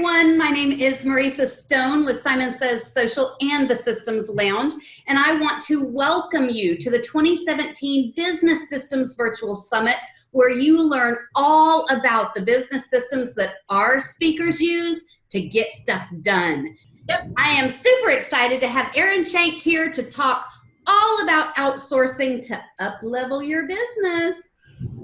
everyone. My name is Marisa Stone with Simon Says Social and the Systems Lounge, and I want to welcome you to the 2017 Business Systems Virtual Summit, where you learn all about the business systems that our speakers use to get stuff done. Yep. I am super excited to have Erin Schenke here to talk all about outsourcing to uplevel your business.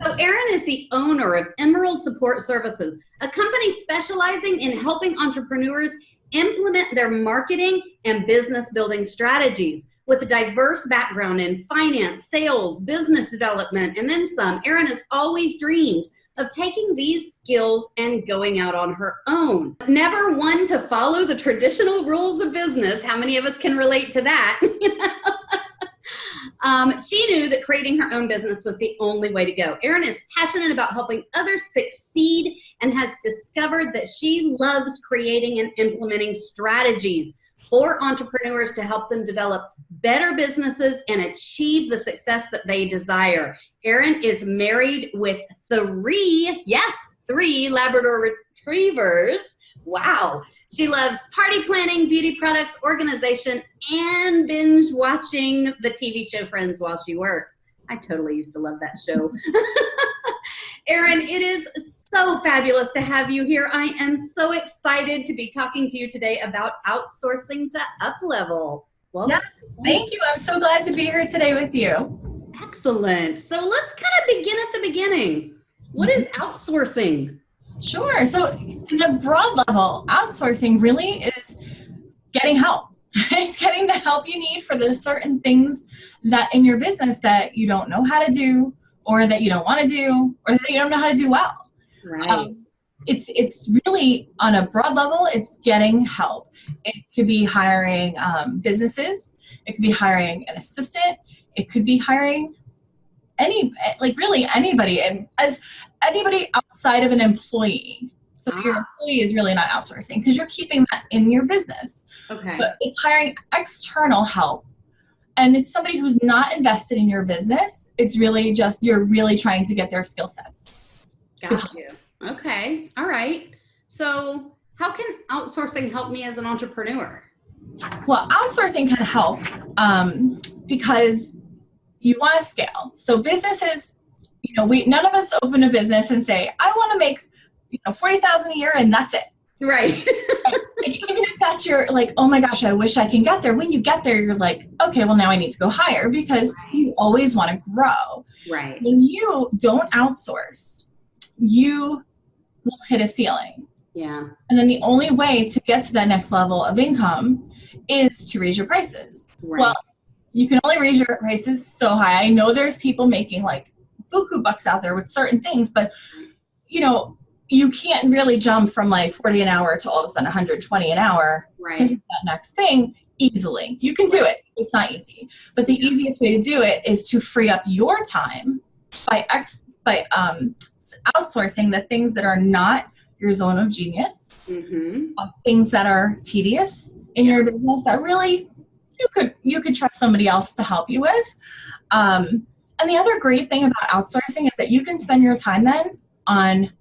So Erin is the owner of Emerald Support Services, a company specializing in helping entrepreneurs implement their marketing and business building strategies. With a diverse background in finance, sales, business development, and then some, Erin has always dreamed of taking these skills and going out on her own. Never one to follow the traditional rules of business. How many of us can relate to that? She knew that creating her own business was the only way to go. Erin is passionate about helping others succeed and has discovered that she loves creating and implementing strategies for entrepreneurs to help them develop better businesses and achieve the success that they desire. Erin is married with three Labrador retrievers. Wow. She loves party planning, beauty products, organization, and binge watching the TV show Friends while she works. I totally used to love that show. Erin, it is so fabulous to have you here. I am so excited to be talking to you today about outsourcing to Uplevel. Welcome. Yes, thank you. I'm so glad to be here today with you. Excellent. So let's kind of begin at the beginning. What is outsourcing? Sure. So in a broad level, outsourcing really is getting help. It's getting the help you need for the certain things that in your business that you don't know how to do, or that you don't want to do, or that you don't know how to do well. Right. It's really on a broad level, it's getting help. It could be hiring businesses. It could be hiring an assistant. It could be hiring anybody, as anybody outside of an employee. So your employee is really not outsourcing because you're keeping that in your business. Okay. But it's hiring external help. And it's somebody who's not invested in your business. It's really just, you're really trying to get their skill sets. Got you. Okay. All right. So how can outsourcing help me as an entrepreneur? Well, outsourcing can help because you want to scale. So businesses, none of us open a business and say, I want to make, $40,000 a year and that's it. Right. Even if that's your oh my gosh, I wish I can get there. When you get there, you're like, okay, well now I need to go higher because you always want to grow. Right. When you don't outsource, you will hit a ceiling. Yeah. And then the only way to get to that next level of income is to raise your prices. Right. Well, you can only raise your prices so high. I know there's people making buku bucks out there with certain things, but you can't really jump from 40 an hour to all of a sudden 120 an hour to hit that next thing easily. You can do it. It's not easy. But the easiest way to do it is to free up your time by outsourcing the things that are not your zone of genius, things that are tedious in your business that really you could trust somebody else to help you with. And the other great thing about outsourcing is that you can spend your time then on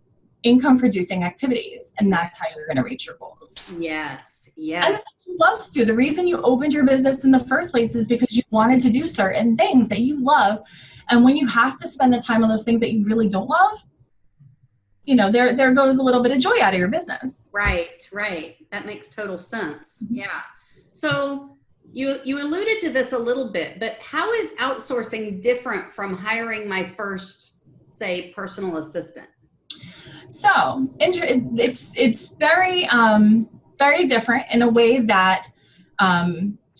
income producing activities, and that's how you're going to reach your goals. Yes. And that's what you love to do. The reason you opened your business in the first place is because you wanted to do certain things that you love. And when you have to spend the time on those things that you really don't love, there goes a little bit of joy out of your business. Right. That makes total sense. Yeah. So you alluded to this a little bit, but how is outsourcing different from hiring my first, say, personal assistant? So it's very, very different in a way that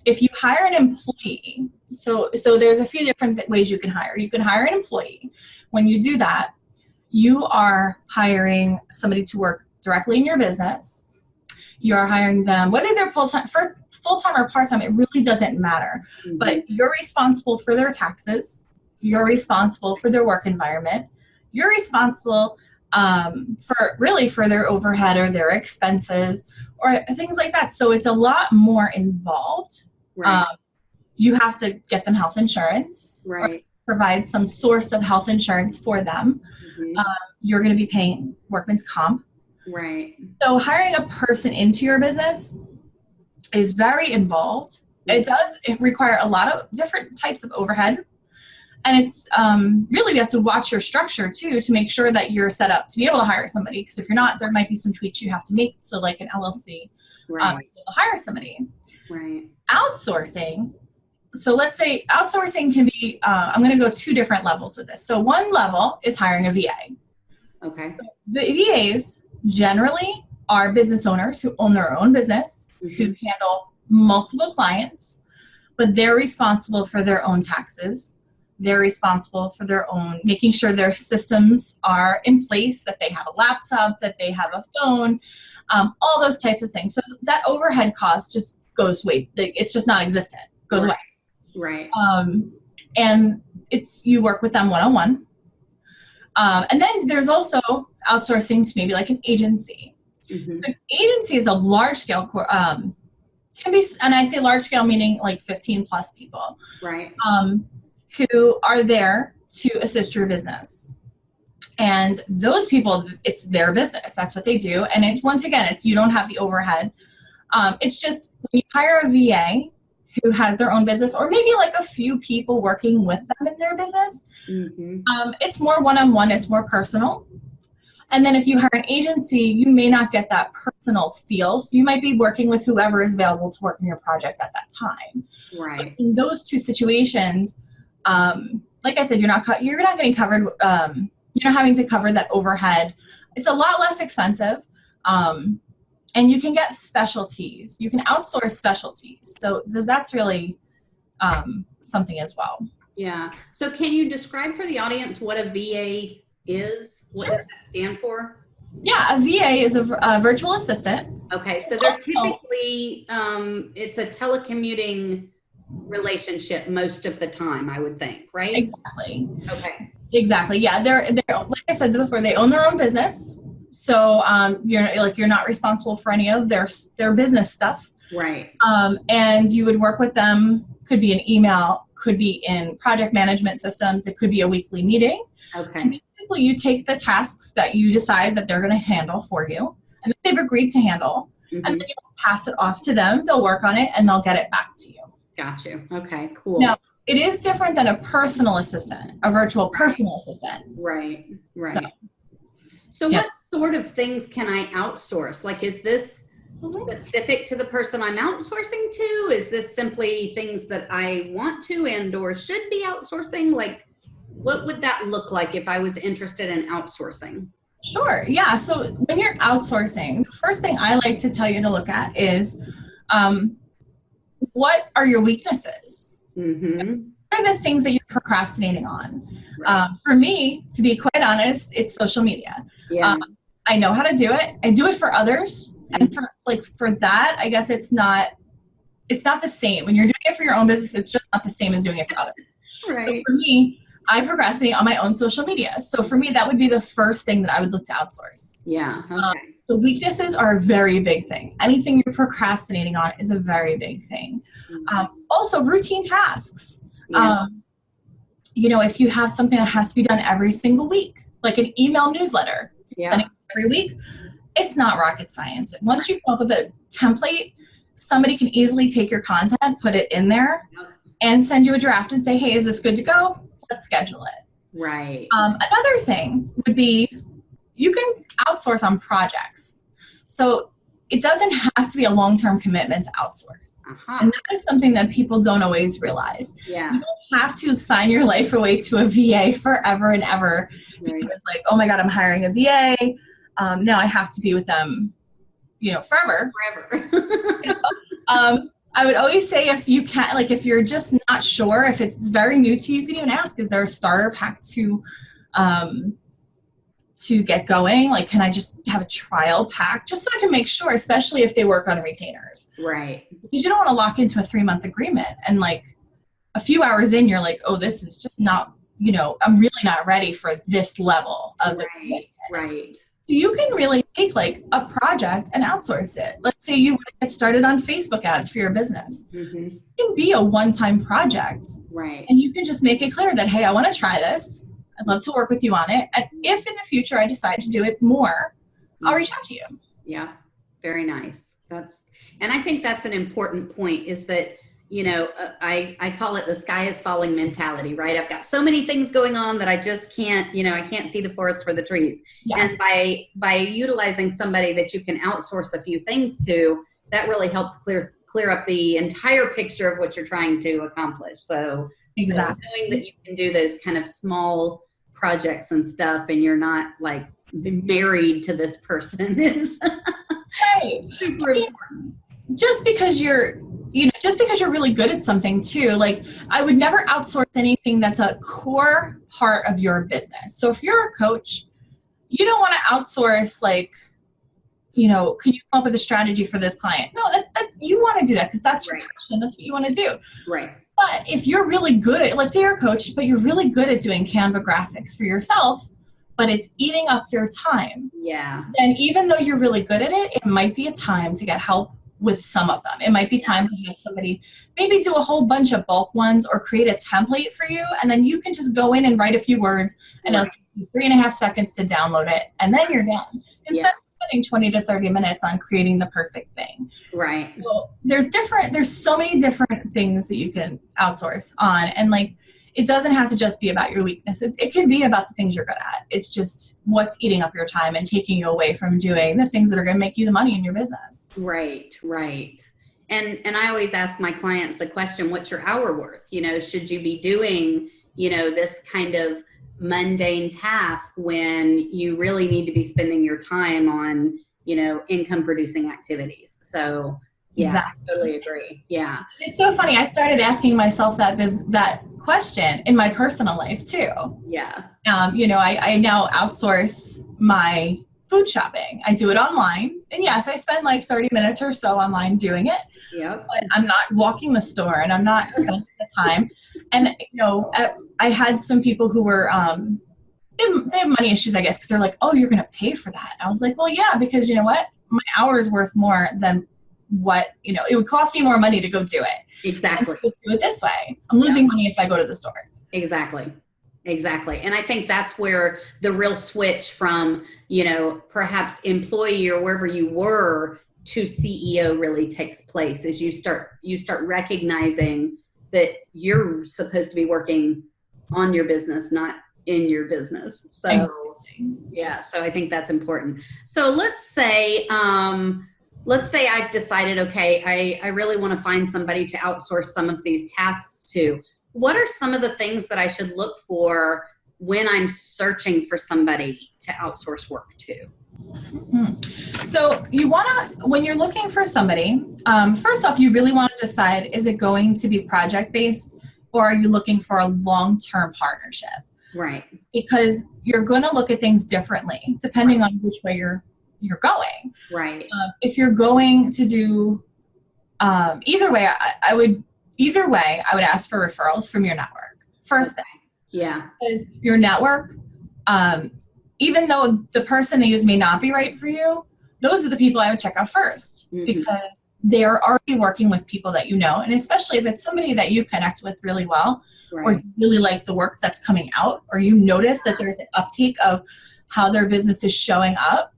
if you hire an employee, so there's a few different ways you can hire. You can hire an employee. When you do that, you are hiring somebody to work directly in your business. You're hiring them, whether they're full-time or part-time, it really doesn't matter. But you're responsible for their taxes. You're responsible for their work environment. You're responsible for their overhead or their expenses or things like that. So it's a lot more involved. Right. You have to get them health insurance. Right. Provide some source of health insurance for them. You're going to be paying workman's comp. Right. So hiring a person into your business is very involved. It require a lot of different types of overhead. And it's really, you have to watch your structure too, to make sure that you're set up to be able to hire somebody. Because if you're not, there might be some tweaks you have to make to like an LLC to hire somebody. Right. Outsourcing. So let's say outsourcing can be, I'm going to go 2 different levels with this. So one level is hiring a VA. Okay. The VAs generally are business owners who own their own business, who handle multiple clients, but they're responsible for their own taxes. They're responsible for their own, making sure their systems are in place, that they have a laptop, that they have a phone, all those types of things. So that overhead cost just goes away. It's just non-existent, goes away. Right. And you work with them one-on-one. And then there's also outsourcing to maybe like an agency. So an agency is a large scale, can be, and I say large scale meaning like 15 plus people. Right. Who are there to assist your business. And those people, it's their business. That's what they do. And once again, you don't have the overhead. It's just when you hire a VA who has their own business, or maybe like a few people working with them in their business, it's more one-on-one, it's more personal. And then if you hire an agency, you may not get that personal feel. So you might be working with whoever is available to work on your project at that time. Right. But in those 2 situations, like I said, you're not getting covered. You're not having to cover that overhead. It's a lot less expensive. And you can get specialties. You can outsource specialties. So that's really something as well. Yeah. So can you describe for the audience what a VA is? What does that stand for? Yeah, a VA is a virtual assistant. Okay. So they're typically, it's a telecommuting relationship most of the time, I would think, right? Exactly. Okay. Exactly. Yeah. They're like I said before, they own their own business. So you're not responsible for any of their business stuff. Right. And you would work with them, could be an email, could be in project management systems, it could be a weekly meeting. Okay. And basically you take the tasks that you decide that they're going to handle for you and that they've agreed to handle, and then you pass it off to them, they'll work on it, and they'll get it back to you. Got you. Okay, cool. Now, it is different than a personal assistant, a virtual personal assistant. Right. So what sort of things can I outsource? Like, is this specific to the person I'm outsourcing to? Is this simply things that I want to and or should be outsourcing? Like, what would that look like if I was interested in outsourcing? Sure. Yeah. So when you're outsourcing, the first thing I like to tell you to look at is what are your weaknesses? What are the things that you're procrastinating on? Right. For me, to be quite honest, it's social media. Yeah. I know how to do it. I do it for others. And for that, I guess it's not the same. When you're doing it for your own business, it's just not the same as doing it for others. Right. So for me, I procrastinate on my own social media. So for me, that would be the first thing that I would look to outsource. Yeah. Okay. The weaknesses are a very big thing. Anything you're procrastinating on is a very big thing. Also, routine tasks. Yeah. If you have something that has to be done every single week, like an email newsletter, every week, it's not rocket science. Once you come up with a template, somebody can easily take your content, put it in there, and send you a draft and say, hey, is this good to go? Let's schedule it. Right. Another thing would be you can outsource on projects. So it doesn't have to be a long-term commitment to outsource. And that is something that people don't always realize. Yeah. You don't have to sign your life away to a VA forever and ever. Right. Because like, oh my God, I'm hiring a VA. Now I have to be with them, forever. I would always say if you can, like if you're just not sure, if it's very new to you, you can even ask, is there a starter pack to get going? Like, can I just have a trial pack just so I can make sure, especially if they work on retainers. Right. Because you don't want to lock into a 3-month agreement. And like a few hours in, you're like, oh, this is just not, I'm really not ready for this level of the commitment. Right. So you can really take like a project and outsource it. Let's say you want to get started on Facebook ads for your business. It can be a one-time project. Right. And you can just make it clear that, hey, I want to try this. I'd love to work with you on it. And if in the future I decide to do it more, I'll reach out to you. Yeah. Very nice. And I think that's an important point, is that, I call it the sky is falling mentality, right? I've got so many things going on that I just can't, I can't see the forest for the trees. Yes. And by utilizing somebody that you can outsource a few things to, that really helps clear up the entire picture of what you're trying to accomplish. So, exactly. So knowing that you can do those kind of small projects and stuff, and you're not like married to this person is right. Super important. Just because you're really good at something too, like I would never outsource anything that's a core part of your business. So if you're a coach, you don't want to outsource like, can you come up with a strategy for this client? No, that you want to do that because that's your passion. That's what you want to do. Right. But if you're really good, let's say you're a coach, but you're really good at doing Canva graphics for yourself, but it's eating up your time. Yeah. And even though you're really good at it, it might be a time to get help with some of them. It might be time to have somebody maybe do a whole bunch of bulk ones or create a template for you. And then you can just go in and write a few words and it'll take you 3.5 seconds to download it. And then you're done. Instead of spending 20 to 30 minutes on creating the perfect thing. Right. So there's so many different things that you can outsource on. And like, it doesn't have to just be about your weaknesses. It can be about the things you're good at. It's just what's eating up your time and taking you away from doing the things that are going to make you the money in your business. Right. And I always ask my clients the question, what's your hour worth? Should you be doing, this kind of mundane task when you really need to be spending your time on, income producing activities? So yeah, exactly. I totally agree. Yeah. It's so funny. I started asking myself that question in my personal life too. Yeah. I now outsource my food shopping. I do it online. And yes, I spend like 30 minutes or so online doing it. Yep. But I'm not walking the store and I'm not spending the time. And, I had some people who were, they have money issues, I guess, because they're like, oh, you're going to pay for that. I was like, well, yeah, because you know what? My hour is worth more than what, it would cost me more money to go do it. Exactly. Just do it this way. I'm losing money if I go to the store. Exactly. And I think that's where the real switch from, perhaps employee or wherever you were to CEO really takes place, is you start recognizing that you're supposed to be working on your business, not in your business. So yeah, so I think that's important. So let's say I've decided, okay, I really want to find somebody to outsource some of these tasks to. What are some of the things that I should look for when I'm searching for somebody to outsource work to? So when you're looking for somebody, first off, you really want to decide, is it going to be project-based or are you looking for a long-term partnership? Right. Because you're going to look at things differently depending on which way you're going. Right. If you're going to do either way, I would ask for referrals from your network first thing. Yeah. Because your network, even though the person they use may not be right for you, those are the people I would check out first, because they're already working with people that you know. And especially if it's somebody that you connect with really well, or you really like the work that's coming out, or you notice that there's an uptake of how their business is showing up,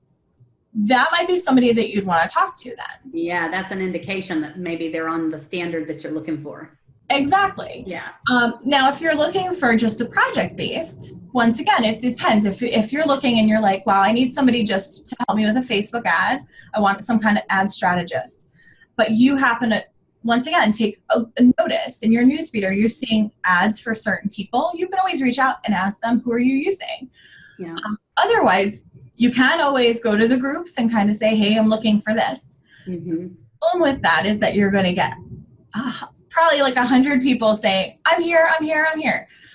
that might be somebody that you'd want to talk to then. Yeah, that's an indication that maybe they're on the standard that you're looking for. Exactly. Yeah. Now, if you're looking for just a project-based, once again, it depends. If you're looking and you're like, wow, I need somebody just to help me with a Facebook ad, I want some kind of ad strategist, but you happen to, once again, take a notice in your newsfeed, or you're seeing ads for certain people, you can always reach out and ask them, who are you using? Yeah. Otherwise, you can always go to the groups and kind of say, hey, I'm looking for this. The problem with that is that you're going to get probably like 100 people saying, I'm here.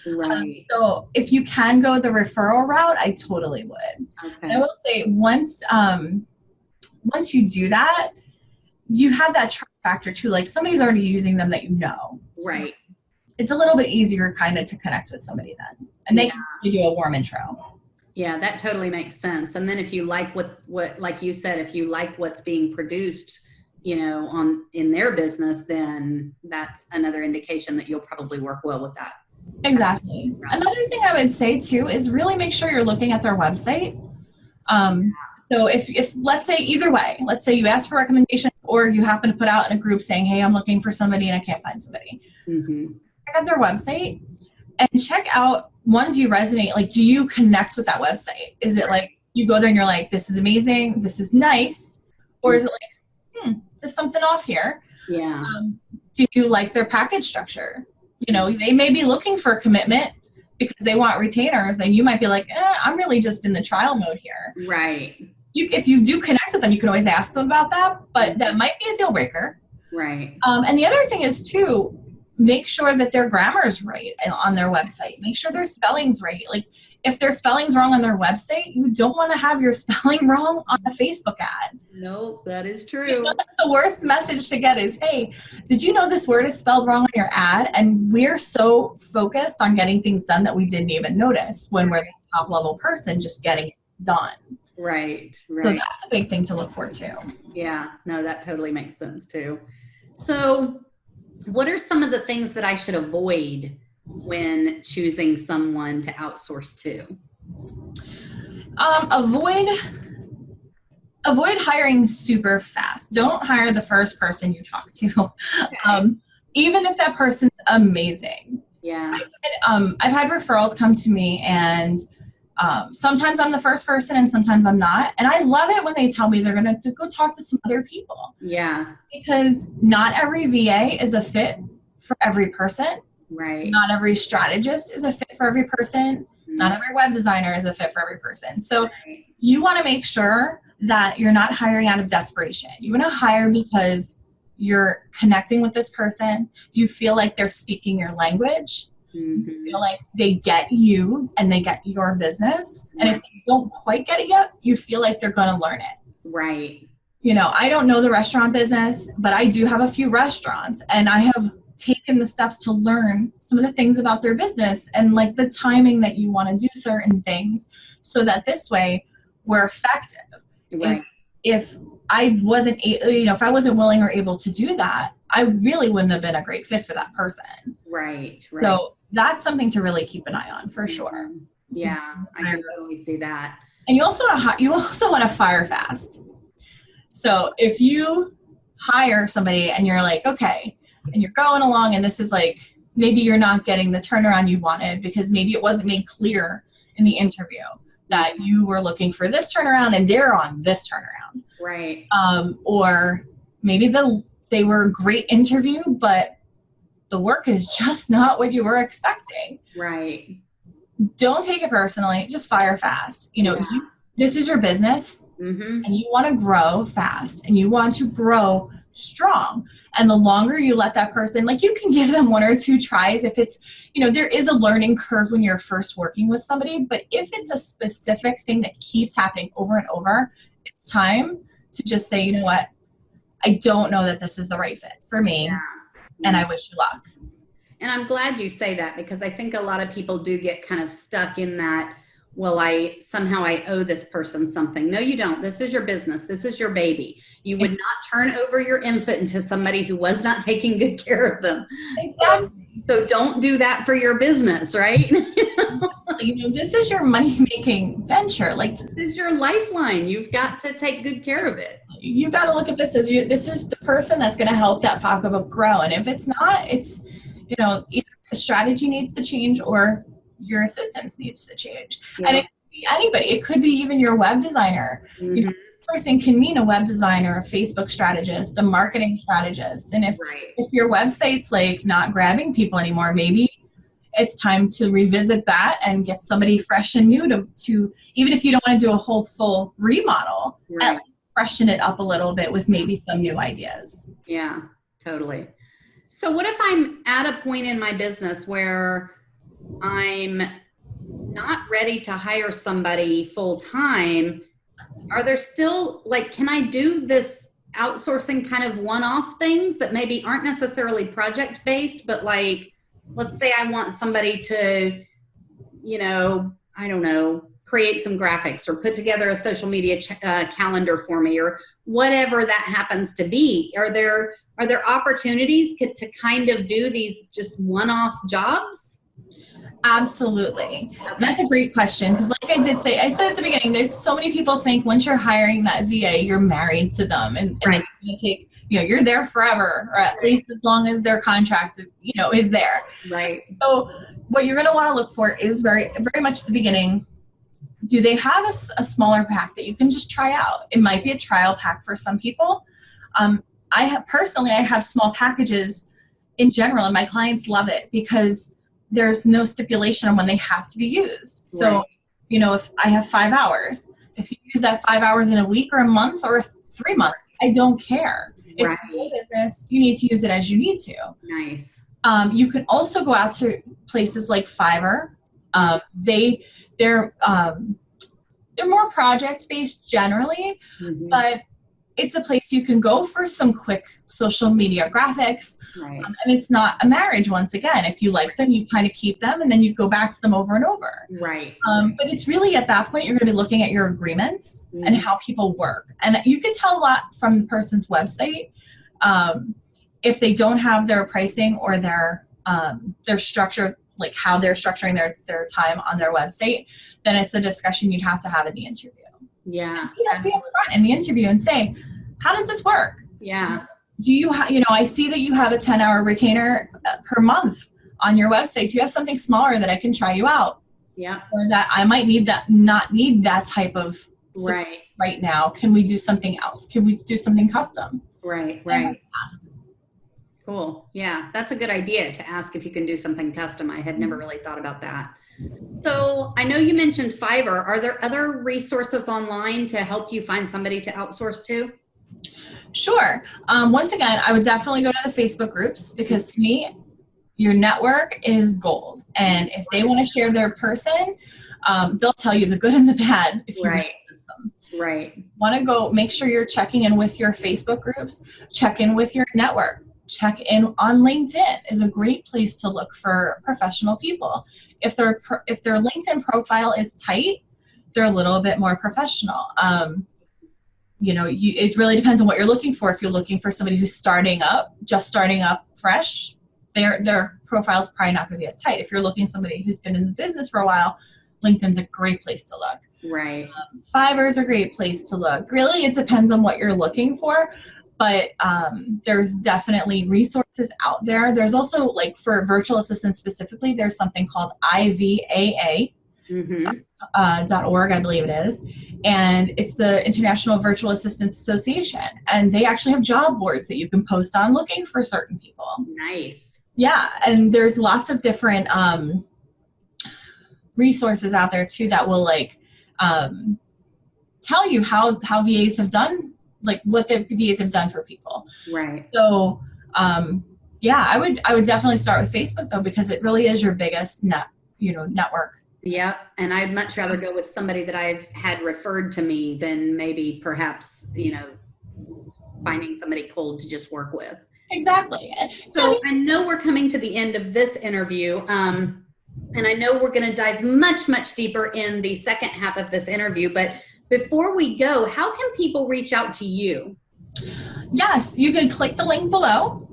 Right. So if you can go the referral route, I totally would. Okay. I will say once you do that, you have that trust factor too. Like somebody's already using them that you know. Right. So it's a little bit easier kind of to connect with somebody then. And they can do a warm intro. Yeah, that totally makes sense. And then if you like what like you said, if you like what's being produced, in their business, then that's another indication that you'll probably work well with that. Exactly. Another thing I would say too is really make sure you're looking at their website. So if let's say either way, let's say you ask for recommendations or you happen to put out in a group saying, hey, I'm looking for somebody and I can't find somebody. Check out their website and check out, one, do you resonate? Like, do you connect with that website? Is it like you go there and you're like, this is amazing, this is nice? Or is it like, there's something off here? Yeah. Do you like their package structure? You know, they may be looking for a commitment because they want retainers, and you might be like, I'm really just in the trial mode here. Right. If you do connect with them, you can always ask them about that, but that might be a deal breaker. Right. And the other thing is too, make sure that their grammar is right on their website. Make sure their spelling's right. Like, if their spelling's wrong on their website, you don't want to have your spelling wrong on a Facebook ad. Nope, that is true. You know, that's the worst message to get is, hey, did you know this word is spelled wrong on your ad? And we're so focused on getting things done that we didn't even notice when we're the top level person just getting it done. Right. So that's a big thing to look for too. Yeah, no, that totally makes sense too. So what are some of the things that I should avoid when choosing someone to outsource to? Avoid hiring super fast. Don't hire the first person you talk to, okay. Even if that person's amazing. Yeah. I've had referrals come to me, and sometimes I'm the first person and sometimes I'm not. And I love it when they tell me they're going to go talk to some other people. Yeah. Because not every VA is a fit for every person. Right. Not every strategist is a fit for every person. Not every web designer is a fit for every person. So you want to make sure that you're not hiring out of desperation. You want to hire because you're connecting with this person. You feel like they're speaking your language. You feel like they get you and they get your business. And if they don't quite get it yet, you feel like they're going to learn it. Right. You know, I don't know the restaurant business, but I do have a few restaurants, and I have taken the steps to learn some of the things about their business and like the timing that you want to do certain things so that this way we're effective. Right. If I wasn't, if I wasn't willing or able to do that, I really wouldn't have been a great fit for that person. Right. So that's something to really keep an eye on for sure. Yeah, I can totally see that. And you also want to fire fast. So if you hire somebody and you're like, okay, and you're going along and this is like, maybe you're not getting the turnaround you wanted because maybe it wasn't made clear in the interview that you were looking for this turnaround and they're on this turnaround. Right. Or maybe they were a great interview, but the work is just not what you were expecting. Right. Don't take it personally. Just fire fast. This is your business, and you want to grow fast and you want to grow strong. And the longer you let that person, like, you can give them one or two tries if it's, there is a learning curve when you're first working with somebody, but if it's a specific thing that keeps happening over and over, it's time to just say, you know what, I don't know that this is the right fit for me, and I wish you luck. And I'm glad you say that, because I think a lot of people do get kind of stuck in that, well, I owe this person something. No, you don't. This is your business. This is your baby. You would not turn over your infant into somebody who was not taking good care of them. Exactly. So don't do that for your business, right? This is your money-making venture. Like, this is your lifeline. You've got to take good care of it. You got to look at this as this is the person that's going to help that pocketbook grow. And if it's not, it's, either a strategy needs to change or your assistance needs to change. Yeah. And it could be anybody. It could be even your web designer. Person can mean a web designer, a Facebook strategist, a marketing strategist. And if your website's like not grabbing people anymore, maybe it's time to revisit that and get somebody fresh and new to even if you don't want to do a whole full remodel, at least freshen it up a little bit with maybe some new ideas. Yeah, totally. So what if I'm at a point in my business where I'm not ready to hire somebody full time? Are there still, can I do this outsourcing kind of one-off things that maybe aren't necessarily project based, but let's say I want somebody to, I don't know, create some graphics or put together a social media calendar for me or whatever that happens to be. Are there opportunities to kind of do these just one-off jobs? Absolutely. Okay. That's a great question, because like I said at the beginning, there's so many people think once you're hiring that VA, you're married to them, and Right. it's going to take, you're there forever, or at least as long as their contract is there. Right. So what you're going to want to look for is very, very much at the beginning, do they have a smaller pack that you can just try out? It might be a trial pack for some people. I have small packages in general, and my clients love it because there's no stipulation on when they have to be used. So, Right. If I have 5 hours, if you use that 5 hours in a week or a month or 3 months, I don't care. Right. It's your business. You need to use it as you need to. Nice. You can also go out to places like Fiverr. They're more project-based generally, Mm-hmm. but it's a place you can go for some quick social media graphics. Right. And it's not a marriage, once again. If you like them, you kind of keep them, and then you go back to them over and over. Right. But it's really at that point, you're going to be looking at your agreements and how people work. And you can tell a lot from the person's website. If they don't have their pricing or their structure, like how they're structuring their time on their website, then it's a discussion you'd have to have in the interview. Yeah. Be upfront in the interview and say, how does this work? Yeah. Do you I see that you have a 10-hour retainer per month on your website. Do you have something smaller that I can try you out? Yeah. Or that I might not need that type of support right now. Can we do something else? Can we do something custom? Right. Ask. Cool. Yeah, that's a good idea to ask if you can do something custom. I had never really thought about that. So I know you mentioned Fiverr. Are there other resources online to help you find somebody to outsource to? Sure. Once again, I would definitely go to the Facebook groups, because to me, your network is gold. And if they want to share their person, they'll tell you the good and the bad if you Right. them. Right. Want to go make sure you're checking in with your Facebook groups, check in with your network. Check in on LinkedIn is a great place to look for professional people. If their LinkedIn profile is tight, they're a little bit more professional. It really depends on what you're looking for. If you're looking for somebody who's just starting up fresh, their profile is probably not going to be as tight. If you're looking for somebody who's been in the business for a while, LinkedIn's a great place to look. Right. Fiverr's a great place to look. Really, it depends on what you're looking for. But there's definitely resources out there. There's also, like, for virtual assistants specifically, there's something called IVAA. .org, I believe it is. And it's the International Virtual Assistants Association. And they actually have job boards that you can post on looking for certain people. Nice. Yeah. And there's lots of different resources out there too that will tell you how VAs have done, like what the VAs have done for people. Right. So I would definitely start with Facebook though, because it really is your biggest network. Yeah. And I'd much rather go with somebody that I've had referred to me than maybe perhaps, finding somebody cold to just work with. Exactly. So I know we're coming to the end of this interview. And I know we're going to dive much, much deeper in the second half of this interview. But before we go, how can people reach out to you? Yes, you can click the link below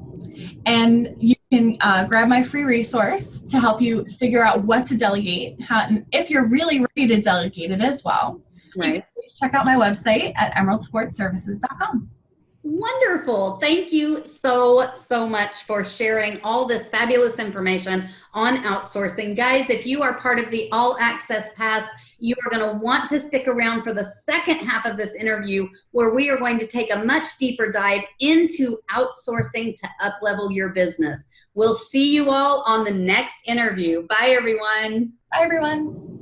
and you can grab my free resource to help you figure out what to delegate, and if you're really ready to delegate it as well. Right. You can please check out my website at emeraldsupportservices.com. Wonderful. Thank you so much for sharing all this fabulous information on outsourcing. Guys, if you are part of the All Access Pass, you are going to want to stick around for the second half of this interview, where we are going to take a much deeper dive into outsourcing to uplevel your business. We'll see you all on the next interview. Bye, everyone. Bye, everyone.